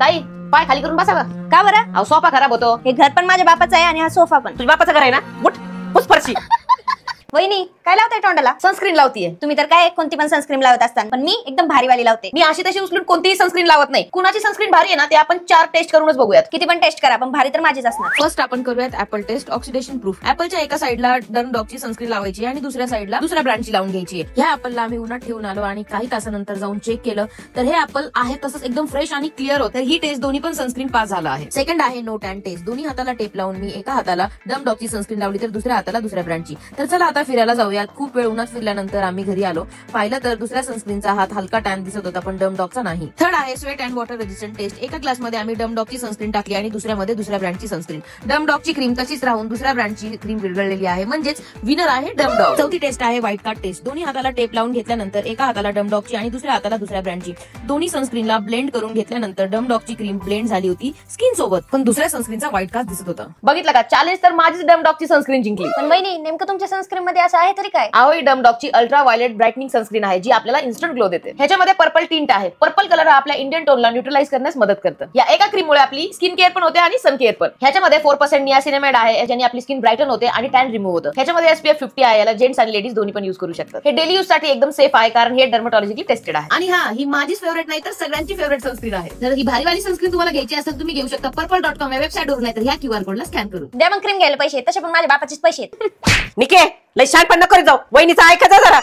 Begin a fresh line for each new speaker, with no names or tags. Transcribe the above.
ताई पाय खाली करून बसा
का बरं?
अहो सोफा खराब होतो.
हे घर पण माझ्या बापाचं आहे आणि हा सोफा पण.
तुझ्या बापाचं घर आहे ना, उठ पुस फरशी.
वहिनी काय लावताय तोंडाला?
सनस्क्रीन लावतीये.
तुम्ही तर काय कोणती पण सनस्क्रीन लावत असताना, पण मी एकदम भारीवाली लावते.
मी अशी तशी उचलून कोणतीही सनस्क्रीन लावत नाही. कुणाची सनस्क्रीन भारी आहे ना ते आपण 4 टेस्ट करूनच बघूयात.
किती पण टेस्ट करा पण भारी तर माझीच असणार.
फर्स्ट आपण करूयात ऍपल टेस्ट ऑक्सिडेशन प्रूफ. ऍपलच्या एका साईडला डर्मडॉगची सनस्क्रीन लावायची आणि दुसऱ्या साईडला दुसऱ्या ब्रँडची लावून घ्यायची. ह्या ऍपलला आम्ही उन्हात ठेवून आलो आणि काही तासानंतर जाऊन चेक केलं तर हे ऍपल आहे तसंच एकदम फ्रेश आणि क्लिअर होतं. ही टेस्ट दोन्ही पण सनस्क्रीन पास झाला आहे. सेकंड आहे नो टॅन टेस्ट. दोन्ही हाताला टेप लावून मी एका हाताला डर्मडॉगची सनस्क्रीन लावली तर दुसऱ्या हाताला दुसऱ्या ब्रँडची. तर चला आता फिरायला जाऊयात. खूप वेळ उन्हात फिरल्यानंतर आम्ही घरी आलो. पाहिलं तर दुसऱ्या सनस्क्रीनचा हात हलका टॅन दिसत होता पण डर्मडॉगचा नाही. थर्ड आहे sweat and water resistant test. एका ग्लासमध्ये आम्ही डर्मडॉगची सनस्क्रीन टाकली आणि दुसऱ्यामध्ये दुसऱ्या ब्रँडची सनस्क्रीन. डर्मडॉगची क्रीम तशीच राहून दुसऱ्या ब्रँडची क्रीम विरघळलेली आहे, म्हणजेच विनर आहे डर्मडॉग. चौथी टेस्ट आहे व्हाईट कार्ड टेस्ट. दोन्ही हाताला टेप लावून घेतल्यानंतर एका हाताला डर्मडॉगची आणि दुसऱ्या हाताला दुसऱ्या ब्रँडची दोन्ही सनस्क्रीनला ब्लेंड करून घेतल्यानंतर डर्मडॉगची क्रीम ब्लेंड झाली होती स्किन सोबत, पण दुसऱ्या सनस्क्रीनचा व्हाईट कास्ट दिसत होता.
बघितलं का, चॅलेंज तर माझीच डर्मडॉगची सनस्क्रीन जिंकली.
पण वहिनी नेमकं तुमच्या सनस्क्रीन मध्ये असं आहे तरी काय?
अहो ही डर्मडॉगची अल्ट्रा व्हायलेट ब्राईटनिंग सनस्क्रीन आहे जी आपल्याला इन्स्टंट ग्लो देते. ह्याच्यामध्ये पर्पल टिंट आहे. पर्पल कलर आपल्या इंडियन टोनला न्यूट्रलाइज करण्यास मदत करतं. या एका क्रीममुळे आपली स्किन केअर पण होते आणि सन केअर पण. ह्याच्यामध्ये 4% नियासिनामाइड आहे, ज्याने आपली स्किन ब्राईटन होते आणि टॅन रिमूव्ह होतं. ह्याच्यामध्ये SPF 50 आहे, याला जेंट्स आणि लेडीज दोन्ही पण युज करू शकतात. हे डेली यूज साठी एकदम सेफ आहे कारण हे डर्मेटॉलॉजिकली टेस्टेड आहे.
आणि हा ही माझीच फेवरेट नाही तर सगळ्यांची फेवरेट सनस्क्रीन आहे. जर ही भारीवाली सनस्क्रीन तुम्हाला घ्यायची असेल तुम्ही घेऊ शकता purple.com या वेबसाईटवर, नाही तर ह्या QR कोडला स्कॅन करून
द्या मग क्रीम घ्यायला पैसे, तसे पण माझ्या बापाचेच पैसे आहेत.
निके लय शहाणपण नको करीत जाऊ. वहिनीचा ऐकायचं जरा.